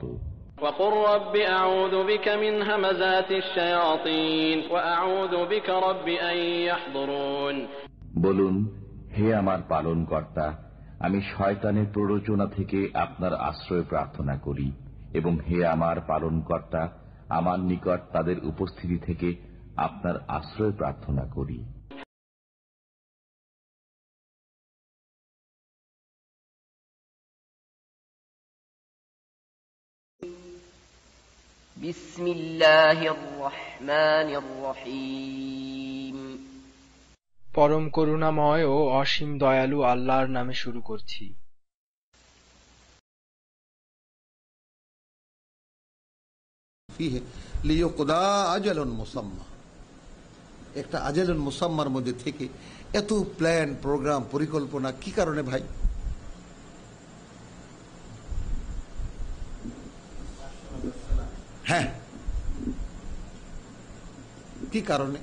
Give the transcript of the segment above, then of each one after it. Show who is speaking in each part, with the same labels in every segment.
Speaker 1: মতো।
Speaker 2: وقل رب أعوذ بك من همزات الشياطين وأعوذ بك رب أن يحضرون।
Speaker 1: বলুন, হে আমার পালনকর্তা, আমি শয়তানের প্ররোচনা থেকে আপনার আশ্রয় প্রার্থনা করি, এবং হে আমার পালনকর্তা, আমার নিকট তাদের উপস্থিতি থেকে আপনার আশ্রয় প্রার্থনা করি।
Speaker 3: বিসমিল্লাহির রহমানির রহিম।
Speaker 4: পরম করুণাময় ও অসীম দয়ালু আল্লাহর নামে শুরু করছি।
Speaker 5: একটা আজালুন মুসাম্মার মধ্যে থেকে এত প্ল্যান, প্রোগ্রাম, পরিকল্পনা কি কারণে ভাই? হ্যাঁ, কি কারণে?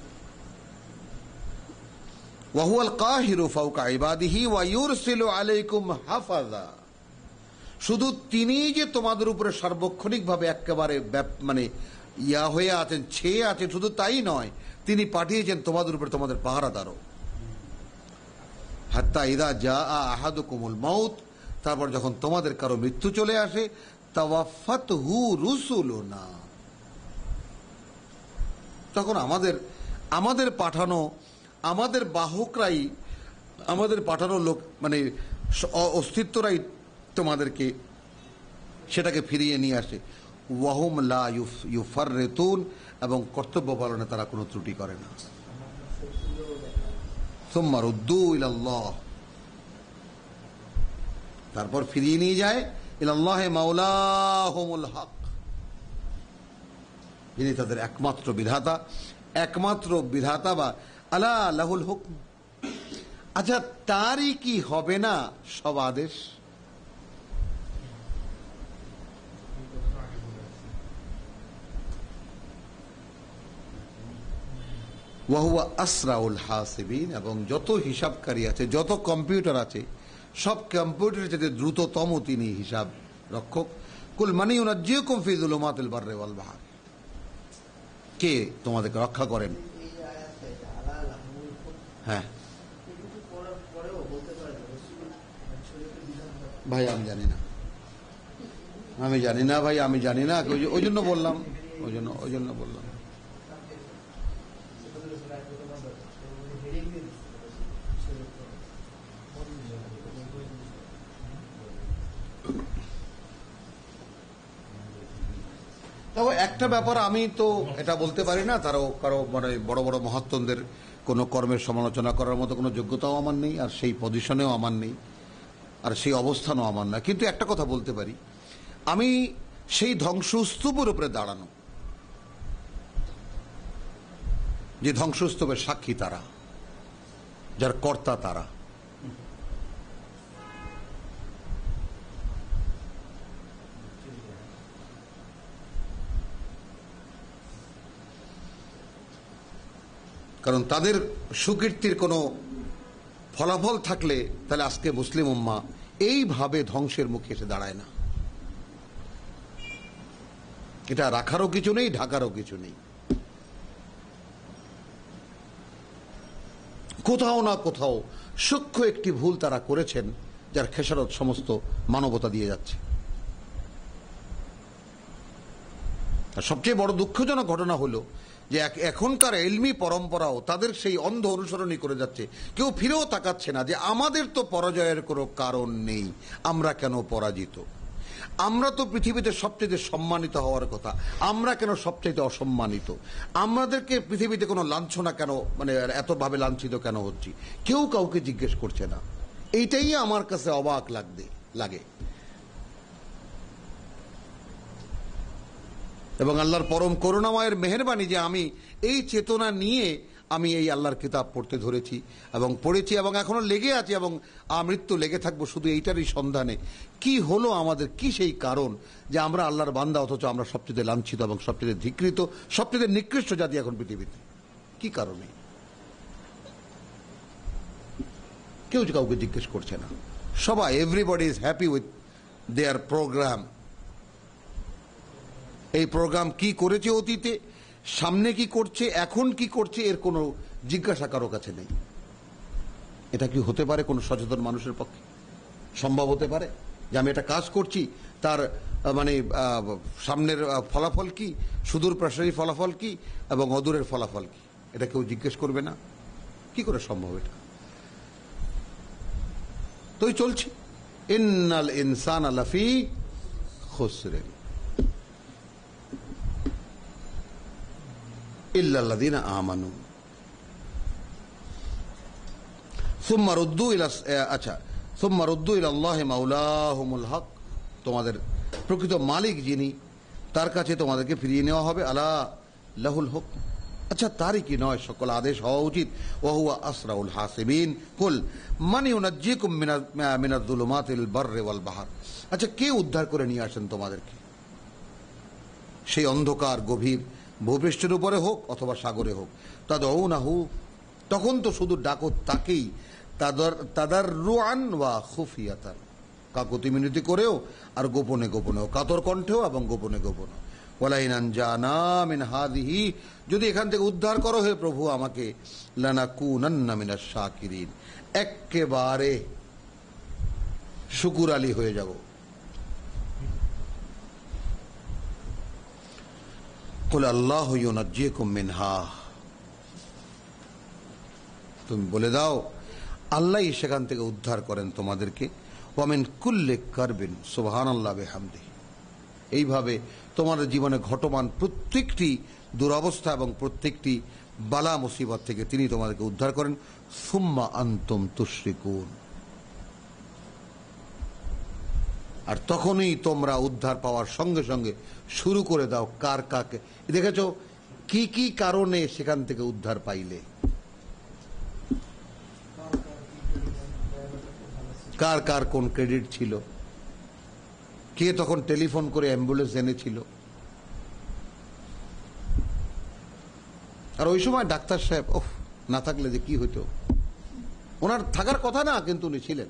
Speaker 5: ওয়াহুয়াল কাহিরু ফাওকা ইবাদিহি ওয়া ইউরসিলু আলাইকুম হাফাযা। শুধু তিনিই যে তোমাদের উপরে সার্বক্ষণিকভাবে একেবারে মানে ইয়া হয়ে আছেন, ছেয়ে আছেন, শুধু তাই নয়, তিনি পাঠিয়েছেন তোমাদের উপরে তোমাদের পাহারাদারও। হাত্তা ইযা জাআ আহাদুকুমুল মাউত, তারপর যখন তোমাদের কারো মৃত্যু চলে আসে, তাওয়াফাতহু রুসুলুনা, তখন আমাদের পাঠানো, আমাদের বাহকরাই, আমাদের পাঠানো লোক মানে অস্তিত্বরাই তোমাদেরকে সেটাকে ফিরিয়ে নিয়ে আসে। ওয়াহুম লা ইউফাররিতুন, এবং কর্তব্য পালনে তারা কোনো ত্রুটি করে না। সুম্মা রুদ্দু ইলাল্লাহ, তারপর ফিরিয়ে নিয়ে যায় ইলাল্লাহি মাওলাহুমুল হক, যিনি তাদের একমাত্র বিধাতা বা আলা লাহুল হুকম। আচ্ছা, তারই কি হবে না সব আদেশ? ওয়াহুয়া আসরাউল হাসিবিন, এবং যত হিসাবকারী আছে, যত কম্পিউটার আছে, সব কম্পিউটারের চেয়ে দ্রুততম তিনি হিসাব রক্ষক। কুল মান ইউনাজ্জিকুম ফি যুলুমাতিল বাররি ওয়াল বাহর, কে তোমাদেরকে রক্ষা করেন? হ্যাঁ ভাই, আমি জানি না ভাই, আমি জানি না, ওই জন্য বললাম। তবে একটা ব্যাপার আমি তো এটা বলতে পারি না, কারো মানে বড় বড় মহাত্মদের কোনো কর্মের সমালোচনা করার মতো কোনো যোগ্যতাও আমার নেই, আর সেই পজিশনেও আমার নেই, আর সেই অবস্থানও আমার না। কিন্তু একটা কথা বলতে পারি, আমি সেই ধ্বংসস্তূপের উপরে দাঁড়ানো, যে ধ্বংসস্তূপের সাক্ষী তারা, যার কর্তা তারা। কারণ তাদের সুকীর্তির কোনো ফলাফল থাকলে তাহলে আজকে মুসলিম উম্মাহ এইভাবে ধ্বংসের মুখে এসে দাঁড়ায় না। এটা রাখারও কিছু নেই, ঢাকারও কিছু নেই। কোথাও না কোথাও সূক্ষ্ম একটি ভুল তারা করেছেন, যার খেসারত সমস্ত মানবতা দিয়ে যাচ্ছে। আর সবচেয়ে বড় দুঃখজনক ঘটনা হলো যে এখনকার ইলমি পরম্পরাও তাদের সেই অন্ধ অনুসরণই করে যাচ্ছে। কেউ ফিরেও তাকাচ্ছে না যে আমাদের তো পরাজয়ের কোনো কারণ নেই, আমরা কেন পরাজিত? আমরা তো পৃথিবীতে সবচেয়ে সম্মানিত হওয়ার কথা, আমরা কেন সবচেয়ে অসম্মানিত? আমাদেরকে পৃথিবীতে কোনো লাঞ্ছনা কেন, মানে এতভাবে লাঞ্ছিত কেন হচ্ছি? কেউ কাউকে জিজ্ঞেস করছে না। এইটাই আমার কাছে অবাক লাগে। এবং আল্লাহর পরম করুণাময়ের মেহেরবানি যে আমি এই চেতনা নিয়ে আমি এই আল্লাহর কিতাব পড়তে ধরেছি এবং পড়েছি, এবং এখনো লেগে আছি, এবং আমৃত্যু লেগে থাকবো শুধু এইটারই সন্ধানে। কি হলো আমাদের, কি সেই কারণ যে আমরা আল্লাহর বান্দা, অথচ আমরা সবচেয়ে লাঞ্ছিত এবং সবচেয়ে ধিকৃত, সবচেয়ে নিকৃষ্ট জাতি এখন পৃথিবীতে? কি কারণে? কেউ কাউকে জিজ্ঞেস করছে না। সবাই, everybody is happy with their program, এই প্রোগ্রাম কি করেছে অতীতে, সামনে কি করছে, এখন কি করছে, এর কোনো জিজ্ঞাসা কারো কাছে নেই। এটা কি হতে পারে কোনো সচেতন মানুষের পক্ষে? সম্ভব হতে পারে যে আমি একটা কাজ করছি, তার মানে সামনের ফলাফল কি, সুদূর প্রসারী ফলাফল কি এবং অদূরের ফলাফল কি, এটা কেউ জিজ্ঞেস করবে না? কি করে সম্ভব এটা? তো চলছে, ইন্নাল ইনসানা লাফি খুসরিন ইল্লাল্লাযীনা আমানু সুম্মা রুদ্দু ইলাল্লাহি মাওলাহুমুল হক। তোমাদের প্রকৃত মালিক যিনি, তার কাছে তোমাদেরকে ফিরিয়ে নেওয়া হবে। আলা লাহুল হুকম, আচ্ছা তারই কি নয় সকল আদেশ হওয়া উচিত? ওয়া হুয়া আসরাউল হাসিবিন। কুল মান ইউনাজ্জিকুম মিনাজ যুলুমাতিল বাররি ওয়াল বাহর। আচ্ছা কে উদ্ধার করে নিয়ে আসেন তোমাদেরকে সেই অন্ধকার গভীর ভূপৃষ্ঠের উপরে হোক অথবা সাগরে হোক? তাদউনাহু, তখন তো শুধু ডাকো তাকেই, তাদাররুআন ওয়া খুফিয়াতান, কাকুতি মিনতি করেও আর গোপনে গোপনেও, কাতর কণ্ঠেও এবং গোপনে গোপনেও। ওয়ালাইন আনজানা মিন হাযিহি, যদি এখান থেকে উদ্ধার করো হে প্রভু আমাকে, লানাকুনান্না মিনাশ শাকিরিন, একেবারে শুকুর আলী হয়ে যাব। কুল আল্লাহু ইউনাজ্জিকুম মিনহা, তুমি বলে দাও আল্লাহই সেখান থেকে উদ্ধার করেন তোমাদেরকে। ওয়া মিন কুল্লি কারবিন সুবহানাল্লাহি ওয়া বিহামদিহি, এইভাবে তোমাদের জীবনে ঘটমান প্রত্যেকটি দুরবস্থা এবং প্রত্যেকটি বালা মুসিবত থেকে তিনি তোমাদেরকে উদ্ধার করেন। সুম্মা আনতুম তুশরিকুন, আর তখনই তোমরা উদ্ধার পাওয়ার সঙ্গে সঙ্গে শুরু করে দাও কার কাকে। দেখেছো কি কি কারণে সেখান থেকে উদ্ধার পাইলে, কার কার কোন ক্রেডিট ছিল, কে তখন টেলিফোন করে অ্যাম্বুলেন্স এনেছিল। আর ওই সময় ডাক্তার সাহেব না থাকলে যে কি হইতো, ওনার থাকার কথা না, কিন্তু উনি ছিলেন।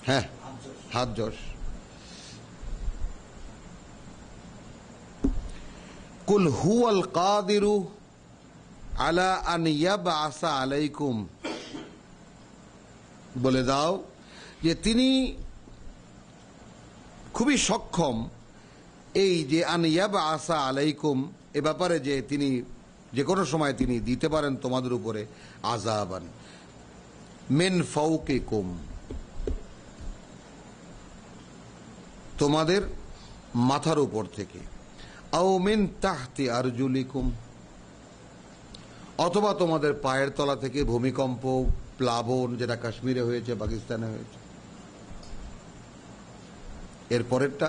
Speaker 5: হ্যাঁ, হাত যশ। কুল হুয়াল কাদিরু আলা আন ইয়াবআসা আলাইকুম, বলে দাও যে তিনি খুবই সক্ষম এই যে আন ইয়াবআসা আলাইকুম, এ ব্যাপারে যে তিনি যে কোনো সময় তিনি দিতে পারেন তোমাদের উপরে আযাবান মিন ফাওকিকুম, তোমাদের মাথার উপর থেকে, আও মিন তাহতি আরজুলিকুম, অথবা তোমাদের পায়ের তলা থেকে ভূমিকম্প, প্লাবন, যেটা কাশ্মীরে হয়েছে, পাকিস্তানে হয়েছে। এর পরেরটা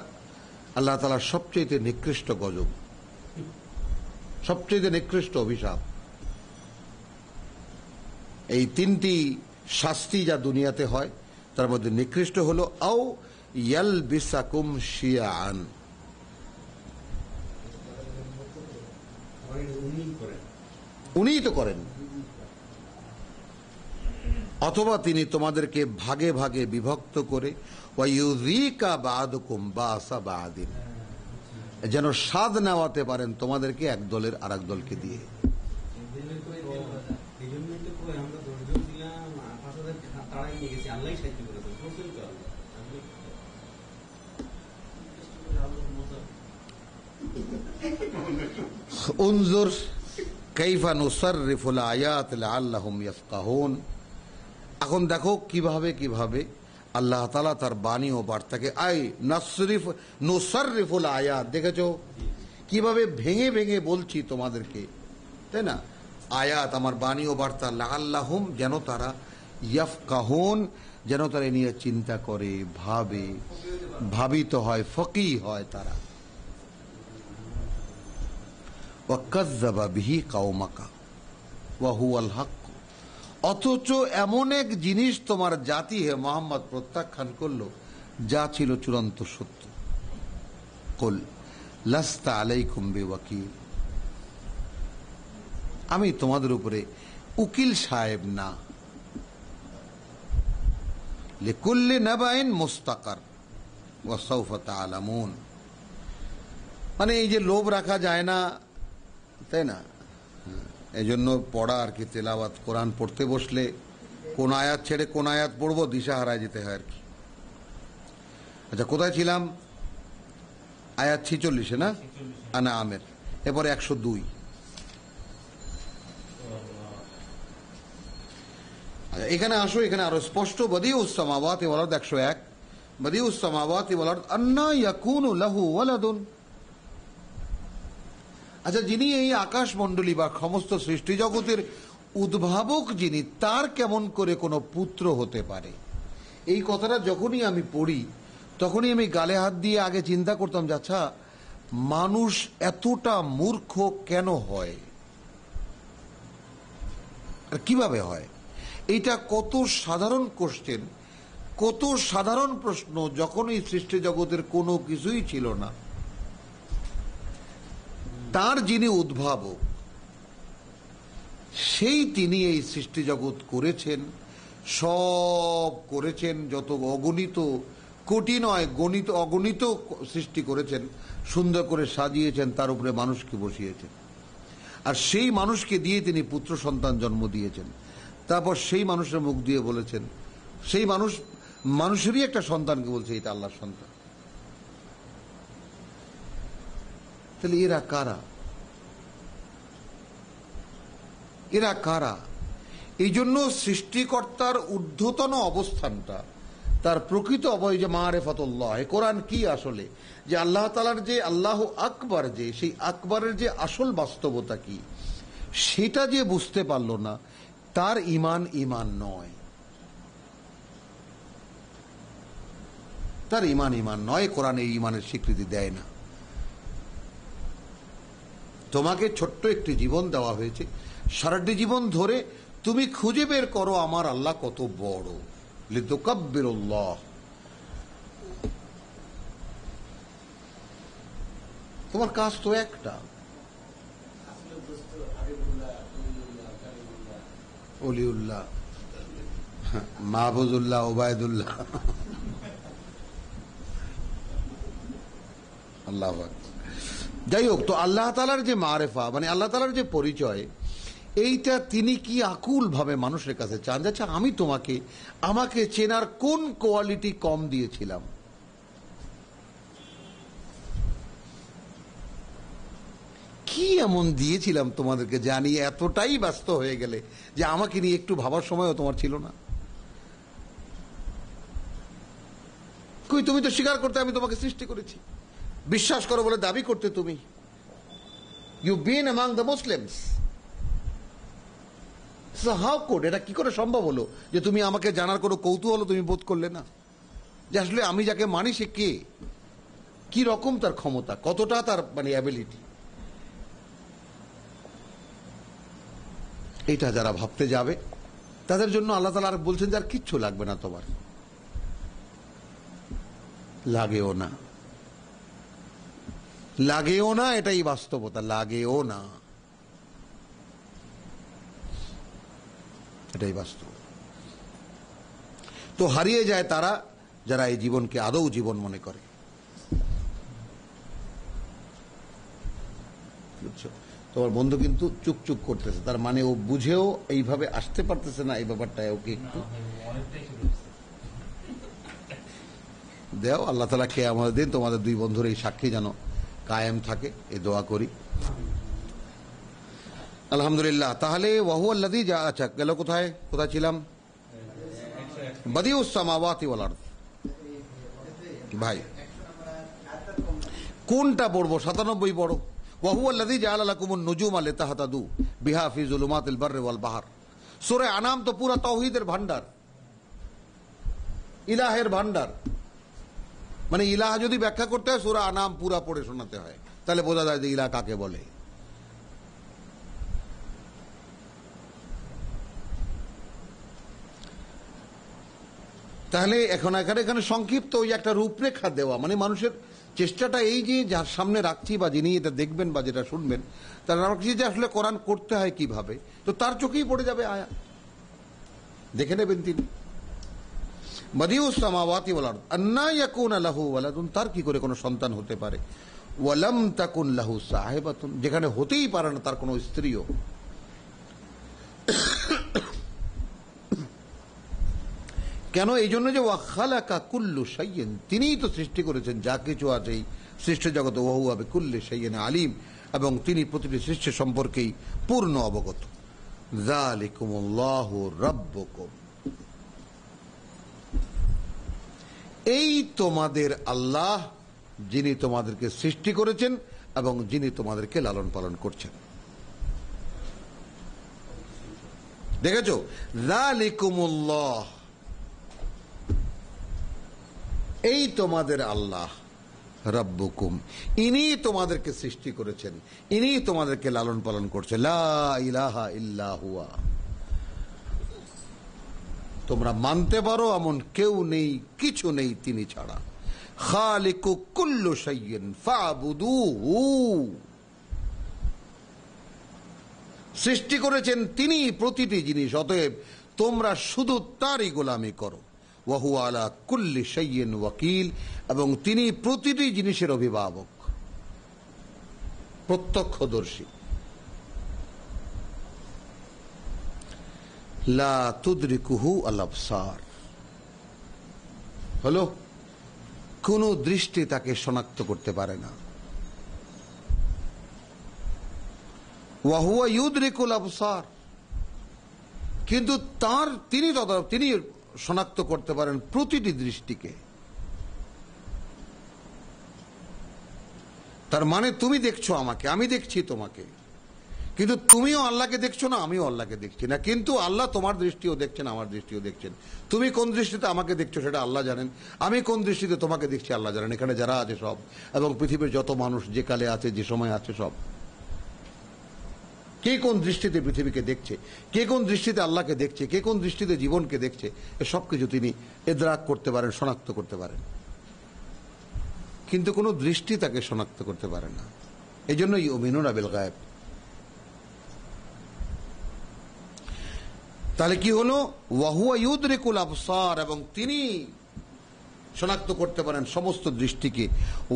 Speaker 5: আল্লাহ তাআলার সবচেয়ে নিকৃষ্ট গজব, সবচেয়ে নিকৃষ্ট অভিশাপ। এই তিনটি শাস্তি যা দুনিয়াতে হয় তার মধ্যে নিকৃষ্ট হলো আও ইয়ালবিসাকুম শিয়াআন, উনিই তো করেন, অথবা তিনি তোমাদেরকে ভাগে ভাগে বিভক্ত করে ওয়ায়ুযীকা বা'দুকুম বা'সা বা'দিন, যেন স্বাদ নেওয়াতে পারেন তোমাদেরকে এক দলের আরেক দলকে দিয়ে। উনজুর কাইফা নুসাররিফুল আয়াত লাআল্লাহুম ইয়াফকাহুন, এখন দেখো কিভাবে কিভাবে আল্লাহ তাআলা তার বাণী ও বার্তাকে নুসাররিফুল আয়াত, দেখেছো কিভাবে ভেঙে ভেঙে বলছি তোমাদেরকে, তাই না? আয়াত আমার বাণী ও বার্তা, লাআল্লাহুম, যেন তারা, ইয়াফকাহুন, যেন তারা নিয়ে চিন্তা করে, ভাবে, ভাবিত হয়, ফকিহ হয় তারা। ওয়াকাযযাবা বিহি কাওমাকা ওয়া হুয়াল হক, অথচ এমন এক জিনিস তোমার জাতি হে মুহাম্মদ প্রত্যাখ্যান করলো যা ছিল চূড়ান্ত সত্য। কুল লাস্তা আলাইকুম বিওয়াকিল, আমি তোমাদের উপরে উকিল সাহেব না। লিকুল্লি নাবাইন মুস্তাকার, ওয়াসাউফা তা'লামুন। মানে এই যে লোভ রাখা যায় না, তাই না? এই জন্য পড়া আর কি, তেলাওয়াত, কোরআন পড়তে বসলে কোন আয়াত ছেড়ে কোন আয়াত পড়বো দিশা হারায় যেতে হয় আর কি। আচ্ছা, কোথায় ছিলাম? আয়াত 46 না, আনআমের। এরপরে 102। আচ্ছা, এখানে আসো, এখানে আরো স্পষ্ট, বদিউস সামাওয়াতি ওয়াল আরদ 101, বদিউস সামাওয়াতি ওয়াল আরদ আন্না ইয়াকুনু লাহু ওয়ালাদুন। আচ্ছা, যিনি এই আকাশ মণ্ডলী বা সমস্ত সৃষ্টি জগতের উদ্ভাবক, যিনি, তার কেমন করে কোনো পুত্র হতে পারে? এই কথাটা যখনই আমি পড়ি তখনই আমি গালে হাত দিয়ে আগে চিন্তা করতাম যে আচ্ছা, মানুষ এতটা মূর্খ কেন হয় আর কিভাবে হয়? এইটা কত সাধারণ কোশ্চেন, কত সাধারণ প্রশ্ন, যখন এই সৃষ্টি জগতের কোনো কিছুই ছিল না, তার যিনি উদ্ভাবক, সেই তিনি এই সৃষ্টি জগৎ করেছেন, সব করেছেন, যত অগণিত, কোটি নয় গণিত, অগণিত সৃষ্টি করেছেন, সুন্দর করে সাজিয়েছেন, তার উপরে মানুষকে বসিয়েছেন, আর সেই মানুষকে দিয়ে তিনি পুত্র সন্তান জন্ম দিয়েছেন। তারপর সেই মানুষের মুখ দিয়ে বলেছেন, সেই মানুষেরই একটা সন্তানকে বলছে এটা আল্লাহর সন্তান। তাহলে এরা কারা? এরা কারা? এই জন্য সৃষ্টিকর্তার ঊর্ধ্বতন অবস্থানটা, তার প্রকৃত অবয় যে মারিফাতুল্লাহ, কোরআন কি আসলে, যে আল্লাহ তাআলার যে আল্লাহ আকবার, যে সেই আকবরের যে আসল বাস্তবতা কি, সেটা যে বুঝতে পারল না, তার ঈমান নয়, তার ঈমান নয়। কোরআন এই ঈমানের স্বীকৃতি দেয় না। তোমাকে ছোট্ট একটি জীবন দেওয়া হয়েছে, সারাটি জীবন ধরে তুমি খুঁজে বের করো আমার আল্লাহ কত বড়, লিতুকাব্বিরুল্লাহ। তোমার কাজ তো একটা, অলিউল্লাহ, মাহফুজুল্লাহ, ওবায়দুল্লাহ, আল্লাহ। যাই হোক, তো আল্লাহ তাআলার যে মারেফা, মানে আল্লাহ তাআলার যে পরিচয়, এইটা তিনি কি আকুল ভাবে মানুষের কাছে চান। আচ্ছা, আমি তোমাকে, আমাকে চেনার কোন কোয়ালিটি কম দিয়েছিলাম? কি এমন দিয়েছিলাম তোমাদেরকে জানি এতটাই ব্যস্ত হয়ে গেলে যে আমাকে নিয়ে একটু ভাবার সময়ও তোমার ছিল না? কই, তুমি তো স্বীকার করতে আমি তোমাকে সৃষ্টি করেছি, বিশ্বাস করো বলে দাবি করতে তুমি। You been among the Muslims, so how could, এটা কি করে সম্ভব হলো যে তুমি আমাকে জানার কোনো কৌতূহল তুমি বোধ করলে না, যে আসলে আমি যাকে মানি সে কে, কি রকম তার ক্ষমতা, কতটা তার মানে অ্যাবিলিটি। এটা যারা ভাবতে যাবে তাদের জন্য আল্লাহ তাআলা আর বলছেন যে আর কিচ্ছু লাগবে না, তোমার লাগেও না, লাগেও না, এটাই বাস্তবতা, লাগেও না, এটাই বাস্তব। তো হারিয়ে যায় তারা যারা এই জীবনকে আদৌ জীবন মনে করে। বুঝছো? তোমার বন্ধু কিন্তু চুকচুক করতেছে, তার মানে ও বুঝেও এইভাবে আসতে পারতেছে না, এই ব্যাপারটা ওকে একটু দেও। আল্লাহ তাআলা কিয়ামতের দিন তোমাদের দুই বন্ধুর এই সাক্ষী যেন কায়েম থাকে, এই দোয়া করি। আলহামদুলিল্লাহ। তাহলে ওয়াহুয়াল্লাযী যা, আচ্ছা গেল কোথায়, কোথায় ছিলাম? বদিউস সামাওয়াতি ওয়াল আরদ। ভাই কোনটা পড়বো? 97 পড়ো। ওয়াহুয়াল্লাযী জাআলা লাকুমুন নুজুমা লিতাহতাদু বিহা ফি যুলুমাতিল বাররি ওয়াল বাহর। সূরা আনাম তো পুরা তাওহীদের ভান্ডার, ইলাহের ভান্ডার। মানে ইলাহ যদি ব্যাখ্যা করতে হয় সূরা আনাম পুরা পড়ে শোনাতে হয়, তাহলে বোঝা যায় যে ইলাহ কাকে বলে। তাহলে এখানে সংক্ষিপ্ত ওই একটা রূপরেখা দেওয়া, মানে মানুষের চেষ্টাটা এই যে যার সামনে রাখছি বা যিনি এটা দেখবেন বা যেটা শুনবেন তারা রাখছি যে আসলে কোরআন করতে হয় কিভাবে, তো তার চোখেই পড়ে যাবে আয়াত, দেখে নেবেন তিনি। বাদিউস সামাওয়াতি ওয়াল আরদ আন্না ইয়াকুনা লাহু ওয়ালাদুন, তার কি করে কোনো সন্তান হতে পারে? ওয়ালাম তাকুন লাহু সাহিবাতুন, যেখানে হতেই পারে না তার কোনো স্ত্রীও। কেন? এই জন্য যে ওয়া খালাকা কুল্লু শাইইন, তিনিই তো সৃষ্টি করেছেন যা কিছু আছে এই সৃষ্টি জগতে, ওয়া হুয়া বিকুল্লি শাইইন আলিম, এবং তিনি প্রতিটি সৃষ্টি সম্পর্কেই পূর্ণ অবগত। যালিকুমুল্লাহু রাব্বুকুম, এই তোমাদের আল্লাহ, যিনি তোমাদেরকে সৃষ্টি করেছেন এবং যিনি তোমাদেরকে লালন পালন করছেন। দেখেছো? যালিকুমুল্লাহ, এই তোমাদের আল্লাহ, রাব্বুকুম, ইনি তোমাদেরকে সৃষ্টি করেছেন, ইনি তোমাদেরকে লালন পালন করছে। লা ইলাহা ইল্লা হুয়া, তোমরা মানতে পারো এমন কেউ নেই, কিছু নেই তিনি ছাড়া। খালিকু কুল্লু শাইইন ফাবুদুহু, সৃষ্টি করেছেন তিনি প্রতিটি জিনিস, অতএব তোমরা শুধু তারই গোলামি করো। ওয়া হুয়া আলা কুল্লি শাইইন ওয়াকিল, এবং তিনি প্রতিটি জিনিসের অভিভাবক, প্রত্যক্ষদর্শী। লা তুদরিকুহু আল আবসার, হলো কোন দৃষ্টি তাকে শনাক্ত করতে পারে না। ওয়া হুয়া ইউদরিকুল আবসার, কিন্তু তিনি শনাক্ত করতে পারেন প্রতিটি দৃষ্টিকে। তার মানে তুমি দেখছো আমাকে, আমি দেখছি তোমাকে, কিন্তু তুমিও আল্লাহকে দেখছো না, আমিও আল্লাহকে দেখছি না, কিন্তু আল্লাহ তোমার দৃষ্টিও দেখছেন, আমার দৃষ্টিও দেখছেন। তুমি কোন দৃষ্টিতে আমাকে দেখছো সেটা আল্লাহ জানেন, আমি কোন দৃষ্টিতে তোমাকে দেখছি আল্লাহ জানেন। এখানে যারা আছে সব, এবং পৃথিবীর যত মানুষ যে কালে আছে, যে সময় আছে, সব কে কোন দৃষ্টিতে পৃথিবীকে দেখছে, কে কোন দৃষ্টিতে আল্লাহকে দেখছে, কে কোন দৃষ্টিতে জীবনকে দেখছে, এ সবকিছু তিনি ইদরাক করতে পারেন, শনাক্ত করতে পারেন, কিন্তু কোন দৃষ্টি তাকে শনাক্ত করতে পারে না। এই জন্য ইউমিনুনা বিল গায়ব। তাহলে কি হলো? ওয়া হুয়া ইউদরিকুল আবসার, এবং তিনি শনাক্ত করতে পারেন সমস্ত দৃষ্টিকে।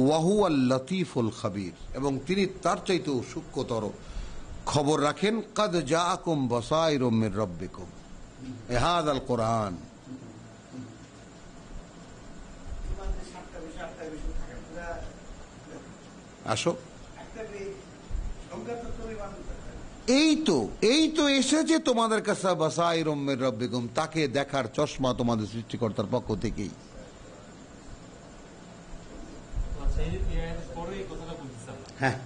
Speaker 5: ওয়া হুয়াল লতীফুল খাবীর, এবং তিনি তার চাইতেও সূক্ষ্মতর খবর রাখেন। কাদ জাআকুম বাসাইরুম মির রাব্বিকুম, হাযাল কোরআন। আসো, এই তো এসেছে তোমাদের কাছে বাসাইরুম মির রাব্বিকুম, তাকে দেখার চশমা তোমাদের সৃষ্টিকর্তার পক্ষ থেকেই। হ্যাঁ,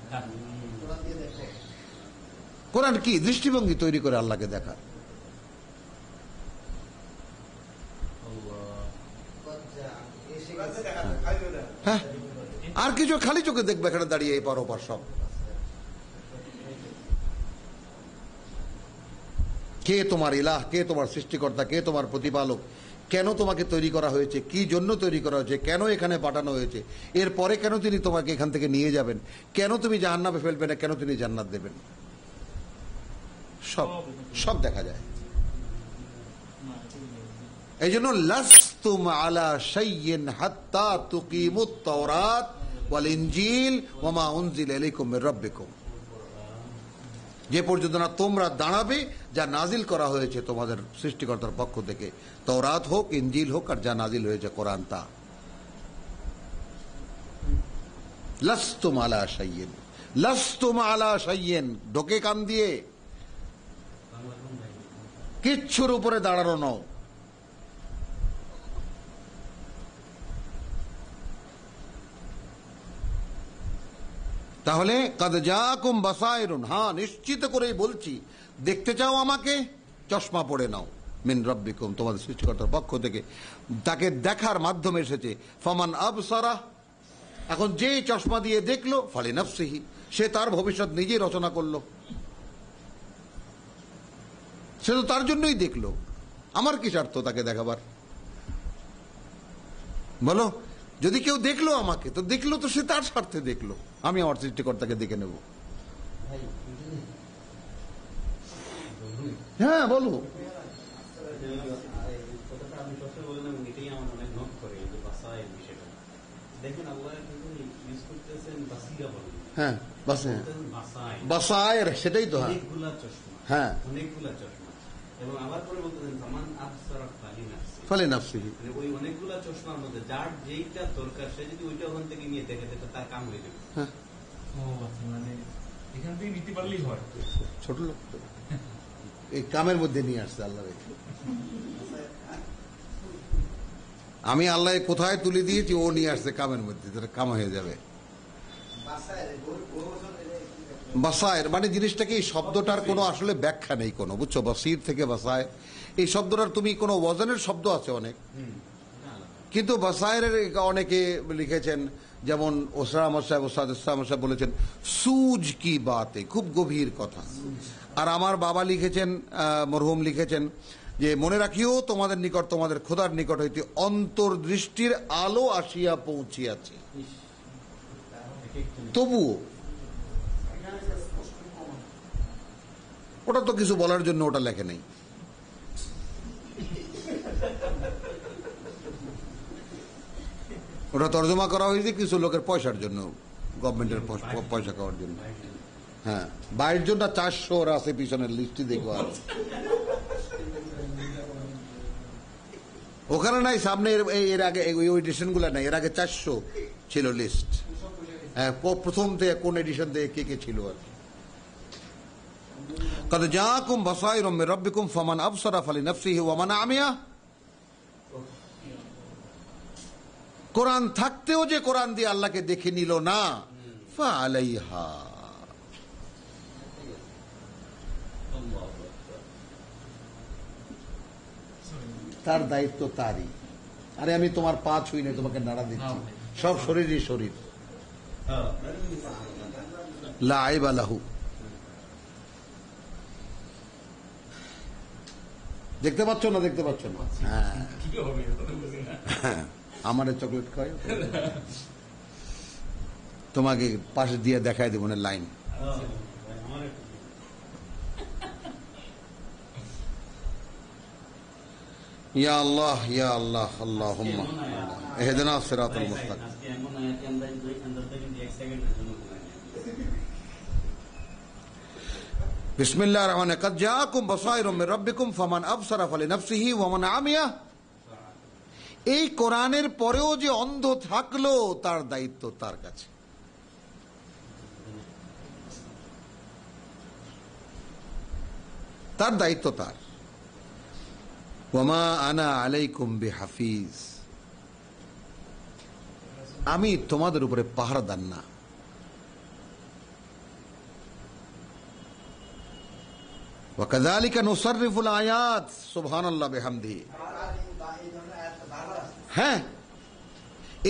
Speaker 5: কোরআন কি দৃষ্টিভঙ্গি তৈরি করে আল্লাহকে দেখার। হ্যাঁ, আর কিছু খালি চোখে দেখবে এখানে দাঁড়িয়ে এই পার ওপার সব। কে তোমার ইলাহ, কে তোমার সৃষ্টিকর্তা, কে তোমার প্রতিপালক, কেন তোমাকে তৈরি করা হয়েছে, কি জন্য তৈরি করা হয়েছে, কেন এখানে পাঠানো হয়েছে, এরপরে কেন তিনি তোমাকে এখান থেকে নিয়ে যাবেন, কেন তুমি জাহান্নামে ফেলবেন না, কেন তিনি জান্নাত দেবেন, সব সব দেখা যায়। এই জন্য লাস্তুম আলা শাইইন হাত্তা তুকিমুত তাওরাত ওয়াল ইনজিল ওয়া মা উনজিলা ইলাইকুম মির রাব্বিকুম, যে পর্যন্ত না তোমরা দাঁড়াবে যা নাজিল করা হয়েছে তোমাদের সৃষ্টিকর্তার পক্ষ থেকে, তাওরাত হোক, ইনজিল হোক, আর যা নাজিল হয়েছে কোরআন, তা। লাস্তুম আলা শাইইন, লাস্তুম আলা শাইইন, ঢোকে কান দিয়ে, কিচ্ছুর উপরে দাঁড়ানো নও। তাহলে কাদ জাআকুম বাসাইরুন, হ্যাঁ নিশ্চিত করেই বলছি, দেখতে চাও আমাকে, চশমা পড়ে নাও, মিন রাব্বিকুম, তোমাদের সৃষ্টিকর্তার পক্ষ থেকে, তাকে দেখার মাধ্যমে এসেছে। ফামান আবসারা, এখন যে চশমা দিয়ে দেখলো, ফালিনাফসিহি, সে তার ভবিষ্যৎ নিজেই রচনা করলো, সে তো তার জন্যই দেখলো, আমার কি স্বার্থ তাকে দেখাবার? বলো, যদি কেউ দেখলো আমাকে, তো দেখলো তো সে তার স্বার্থে দেখলো, আমি আমার সৃষ্টিকর্তাকে দেখে নেব। হ্যাঁ বলো।
Speaker 6: আমি সবসময় বললাম এটাই আমার অনেক নোট করে যে বাসায়ের বিষয়টা। দেখেন আল্লাহ কিন্তু ইউজ করতেছেন বাসিরা বলেন,
Speaker 5: হ্যাঁ
Speaker 6: বাসায়
Speaker 5: বাসায়ের, সেটাই তো। হ্যাঁ
Speaker 6: অনেকগুলা চশমা,
Speaker 5: হ্যাঁ
Speaker 6: অনেকগুলা চশমা। এবং আবার পরে বলতেছেন সামান আবসারা ফালি নাফসি,
Speaker 5: ফলে নাফসিহি,
Speaker 6: মানে ওই অনেকগুলা চশমার মধ্যে যার যেইটা দরকার সে যদি ওইটা ওখান থেকে নিয়ে দেখে তো তার কাম হয়ে যাবে।
Speaker 5: হ্যাঁ
Speaker 7: মানে এখান থেকে নিতে পারলেই হয়।
Speaker 5: ছোট লোক তো। এই কামের মধ্যে নিয়ে আসছে আল্লাহ। আমি আল্লাহ কোথায় তুলে দিয়েছি ও নিয়ে আসছে কামের মধ্যে, কাম হয়ে যাবে। বাসায়ের মানে জিনিসটাকে, এই শব্দটার কোনো আসলে ব্যাখ্যা নেই কোনো, বুঝছো? বাসির থেকে বাসায়, এই শব্দটার তুমি কোনো ওয়াজনের শব্দ আছে অনেক, কিন্তু বাসায়ের অনেকে লিখেছেন, যেমন ওসরা আহমদ সাহেব, ওস্তাদ ইসলাম সাহেব বলেছেন সুজ কি বাতে, খুব গভীর কথা। আর আমার বাবা লিখেছেন, মরহুম লিখেছেন যে মনে রাখিও তোমাদের নিকট, তোমাদের খোদার নিকট হইতে অন্তর্দৃষ্টির আলো আসিয়া পৌঁছিয়াছে। তবুও ওটা তো কিছু বলার জন্য ওটা লেখে নেই। ওটা তর্জমা করা হয়েছে কিছু লোকের পয়সার জন্য, গভর্নমেন্টের পয়সা খাওয়ার জন্য। হ্যাঁ 22 জনটা 400 ওরা আছে পিছনের লিস্টে, দেখো। আর ওখানে নাই সামনে, এর আগে ওই এডিশন গুলা নাই, এর আগে 400 ছিল লিস্ট। হ্যাঁ প্রথম থেকে কোন এডিশন থেকে কে কে ছিল আর কি। قد جاءكم بصائر من ربكم فمن أبصر فلنفسه ومن عمي। কোরআন থাকতেও যে কোরআন দিয়ে আল্লাহকে দেখে নিল না, ফালাইহা, তার দায়িত্ব তারই। আরে আমি তোমার পা ছুঁই না, তোমাকে নাড়া দিচ্ছি, সব শরীরই শরীর। লা আইবা লাহু। দেখতে পাচ্ছ না? দেখতে পাচ্ছ না? হ্যাঁ আমার চকলেট খায়, তোমাকে পাশে দিয়ে দেখাই দেবো না লাইন। ইয়া আল্লাহ ইয়া আল্লাহ, আল্লাহুম্মা ইহদিনা সিরাতাল মুস্তাকিম। বিসমিল্লাহির রহমানির রহিম। কাদ জাআকুম বাসায়রুম মির রাব্বিকুম ফামান আবসারা ফালিনাফসিহি ওয়া মান আমিয়া। এই কোরআনের পরেও যে অন্ধ থাকলো তার দায়িত্ব তার কাছে। তার দায়িত্ব তার। ওয়ামা আনা আলাইকুম বিহাফিজ, আমি তোমাদের উপরে পাহারাদার না। ওয়াকাযালিকা নুসাররিফুল আয়াত, সুবহানাল্লাহ বিহামদিহি। হ্যাঁ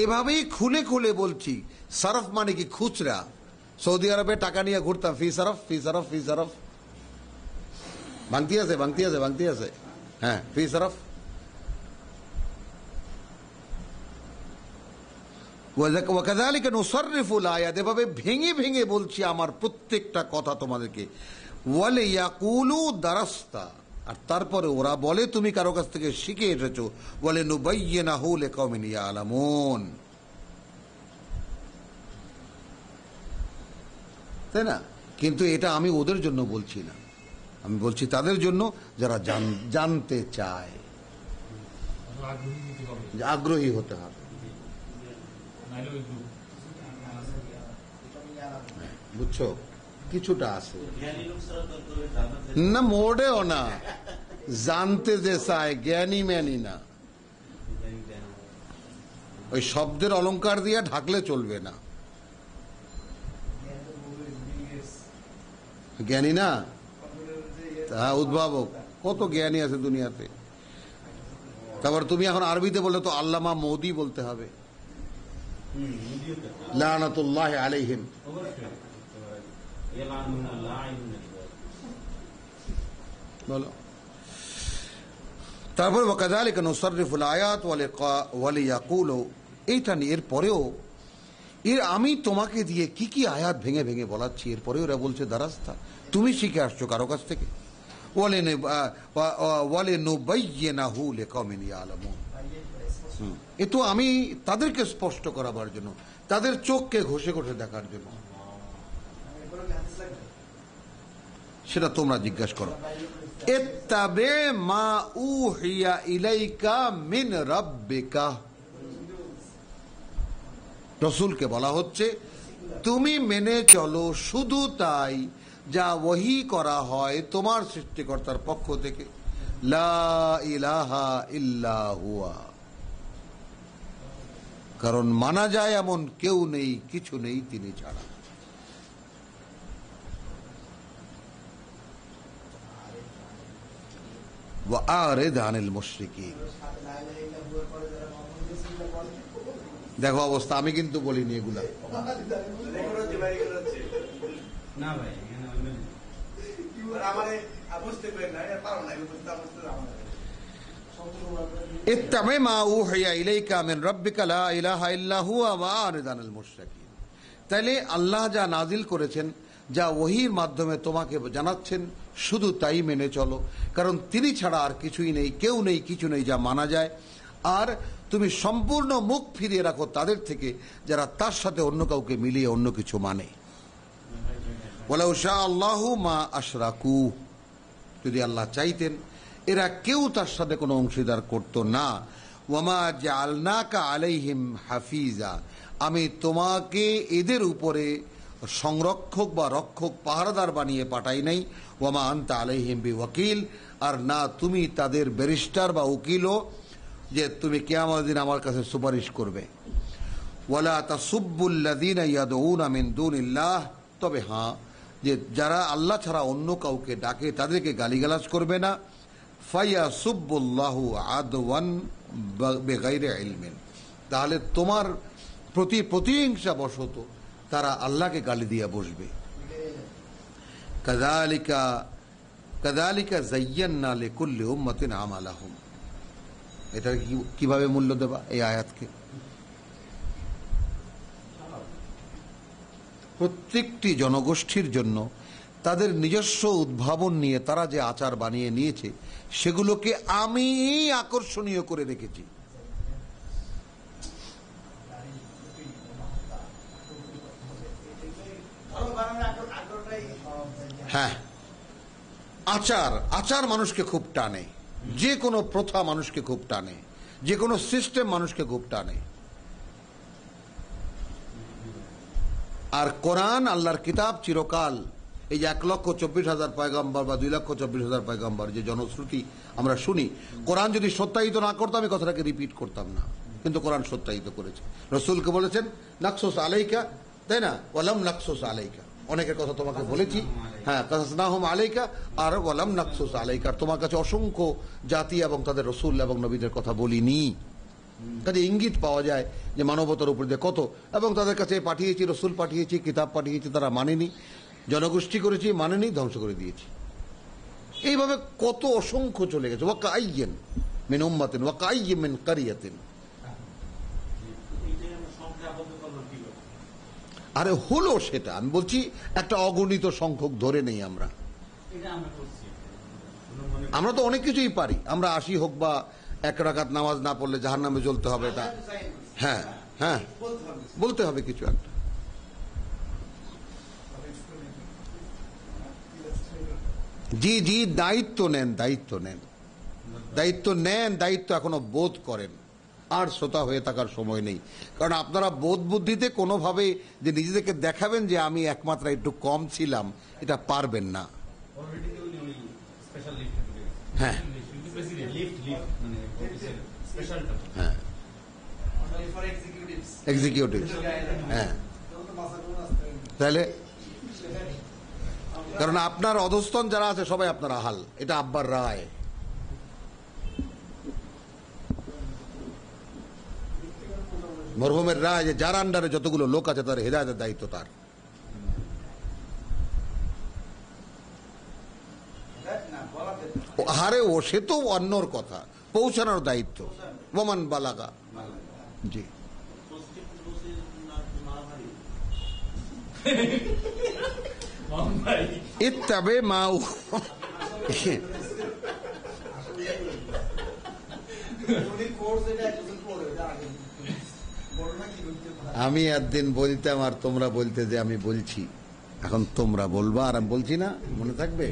Speaker 5: এভাবেই খুলে খুলে বলছি। সরফ মানে কি? খুচরা। সৌদি আরবে টাকা নিয়ে ঘুরতাম, ফি সরফ ফি সরফ ফি সরফ। ভাঙতি আছে ভাঙতি আছে ভাঙতি আছে, হ্যাঁ ফি সরফ। ওয়াকাযালিকা নুসাররিফুল আয়াত, এভাবে ভেঙে ভেঙে বলছি আমার প্রত্যেকটা কথা তোমাদেরকে। ওয়ালে ইয়াকুলু দারাস্তা, আর তারপরে ওরা বলে তুমি কারো কাছ থেকে শিখে এসেছো। বলে নুবাইয়িনাহু লিকাওমিন ইয়ালামুন, তাই না? কিন্তু এটা আমি ওদের জন্য বলছি না, আমি বলছি তাদের জন্য যারা জানতে চায়, আগ্রহী হতে হবে। বুঝছো? কিছুটা আছে না, মোড়েও না, জানতে যে চায়, জ্ঞানী ম্যানি না। ওই শব্দের অলংকার দিয়ে ঢাকলে চলবে না। জ্ঞানী না, হ্যাঁ উদ্ভাবক, কত জ্ঞানী আছে দুনিয়াতে। তারপর তুমি এখন আরবিতে বললে তো আল্লামা মোদি বলতে হবে, লানাতুল্লাহি আলাইহিম। বলো। তারপর ওয়াকাযালিকা নুসাররিফুল আয়াত ওয়ালিয়াকুলু, এইটা নিয়ে এরপরেও আমি তোমাকে দিয়ে কি কি আয়াত ভেঙে ভেঙে বলাচ্ছি, এরপরে ওরা বলছে দারাস্তা, তুমি শিখে আসছো কারো কাছ থেকে। ওয়ালিনুবাইয়িনাহু লিকাওমিন ইয়ালামুন। এ তো আমি তাদেরকে স্পষ্ট করাবার জন্য, তাদের চোখকে ঘষে ঘষে দেখার জন্য। সেটা তোমরা জিজ্ঞাসা করো। ইত্তাবি মা উহিয়া ইলাইকা মিন রাব্বিকা, রাসূলকে বলা হচ্ছে তুমি মেনে চলো শুধু তাই যা ওহী করা হয় তোমার সৃষ্টিকর্তার পক্ষ থেকে। লা ইলাহা ইল্লা হুয়া, কারণ মানা যায় এমন কেউ নেই, কিছু নেই তিনি ছাড়া। ওয়াআরিদ আনিল মুশরিকিন। দেখো অবস্থা, আমি কিন্তু বলিনি এগুলা।
Speaker 6: না ভাই, এখানে
Speaker 5: ইত্তাবি মা উহিয়া ইলাইকা মিন রাব্বিকা লা ইলাহা ইল্লা হুয়া ওয়াআরিদ আনিল মুশরিকিন। তাইলে আল্লাহ যা নাজিল করেছেন, যা ওহীর মাধ্যমে তোমাকে জানাচ্ছেন, শুধু তাই মেনে চলো, কারণ তিনি ছাড়া আর কিছুই নেই, কেউ নেই, কিছু নেই যা মানা যায়। আর তুমি সম্পূর্ণ মুখ ফিরিয়ে রাখো তাদের থেকে যারা তার সাথে অন্য কাউকে মিলিয়ে অন্য কিছু মানে। ওয়ালাউ শা আল্লাহু মা আশরাকু, যদি আল্লাহ চাইতেন এরা কেউ তার সাথে কোনো অংশীদার করত না। ওয়ামা জাআলনাকা আলাইহিম হাফিজা, আমি তোমাকে এদের উপরে সংরক্ষক বা রক্ষক, পাহারাদার বানিয়ে পাঠাই নাই। ওয়ামা আনতা আলাইহিম বিওয়াকিল, আর না তুমি তাদের ব্যারিস্টার বা উকিলও যে তুমি কিয়ামতের দিন আমার কাছে সুপারিশ করবে। ওয়ালা তাসুব্বুল্লাযীনা ইয়াদউনা মিন দুনিল্লাহ, তবে হ্যাঁ, যে যারা আল্লাহ ছাড়া অন্য কাউকে ডাকে তাদেরকে গালিগালাজ করবে না। ফায়াসুব্বুল্লাহু আদওয়ান বিগাইরি ইলমিন, তাহলে তোমার প্রতি প্রতিহিংসা বশত তারা আল্লাহকে গালি দিয়ে বসবে। কাযালিকা যায়্যানা লিকুল্লি উম্মাতিন আমালাহুম। এটা কিভাবে মূল্য দেবা এই আয়াতকে? প্রত্যেকটি জনগোষ্ঠীর জন্য তাদের নিজস্ব উদ্ভাবন নিয়ে তারা যে আচার বানিয়ে নিয়েছে সেগুলোকে আমি আকর্ষণীয় করে রেখেছি। হ্যাঁ, আচার আচার মানুষকে খুব টানে, যে কোনো প্রথা মানুষকে খুব টানে, যে কোনো সিস্টেম মানুষকে খুব টানে। আর কোরআন আল্লাহর কিতাব চিরকাল, এই যে 1,24,000 পয়গম্বর বা 2,24,000 পয়গম্বর যে জনশ্রুতি আমরা শুনি, কোরআন যদি সত্যায়িত না করতো আমি কথাটাকে রিপিট করতাম না, কিন্তু কোরআন সত্যায়িত করেছে। রসুলকে বলেছেন নাকসুস আলাইকা, তাই না? ওয়ালাম নাকসুস আলাইকা, অনেকের কথা তোমাকে বলেছি, হ্যাঁ, কাসাসনাহুম আলাইকা, আর ওয়ালাম নাকসুস আলাইকা, তোমার কাছে অসংখ্য জাতি এবং তাদের রসুল এবং নবীদের কথা বলিনি। কাজে ইঙ্গিত পাওয়া যায় যে মানবতার উপর দিয়ে কত, এবং তাদের কাছে পাঠিয়েছি, রসুল পাঠিয়েছি, কিতাব পাঠিয়েছি, তারা মানেনি, জনগোষ্ঠী করেছি, মানেনি, ধ্বংস করে দিয়েছি। এইভাবে কত অসংখ্য চলে গেছে। ওয়াকাইয়্যিন মিন উম্মাতিন ওয়াকাইয়্যিন মিন কারিয়াতিন। আরে হলো সেটা, আমি বলছি একটা অগণিত সংখ্যক ধরে নেই আমরা। আমরা তো অনেক কিছুই পারি, আমরা 80 হোক বা 1 রাকাত নামাজ না পড়লে জাহান্নামে জ্বলতে হবে, এটা হ্যাঁ হ্যাঁ বলতে হবে কিছু একটা। জি জি, দায়িত্ব নেন, দায়িত্ব নেন, দায়িত্ব নেন, দায়িত্ব এখনো বোধ করেন। আর শ্রোতা হয়ে থাকার সময় নেই, কারণ আপনারা বোধ বুদ্ধিতে কোনোভাবে যে নিজেদেরকে দেখাবেন যে আমি একমাত্র একটু কম ছিলাম, এটা পারবেন না। হ্যাঁ হ্যাঁ, এক্সিকিউটিভ, হ্যাঁ, তাহলে কারণ আপনার অধস্তন যারা আছে সবাই আপনার আহাল, এটা আব্বার রায়। মরহুমের রায় যে যার আন্ডারে যতগুলো লোক আছে তার হেদায়েতের দায়িত্ব তার। হারে ও সে তো অন্যর কথা, পৌঁছানোর দায়িত্ব ওমান বালাগা। জি, ইত্তাবে মা আমি একদিন বলতাম আর তোমরা বলতে যে আমি বলছি, এখন তোমরা বলবা আর আমি বলছি না, মনে থাকবে?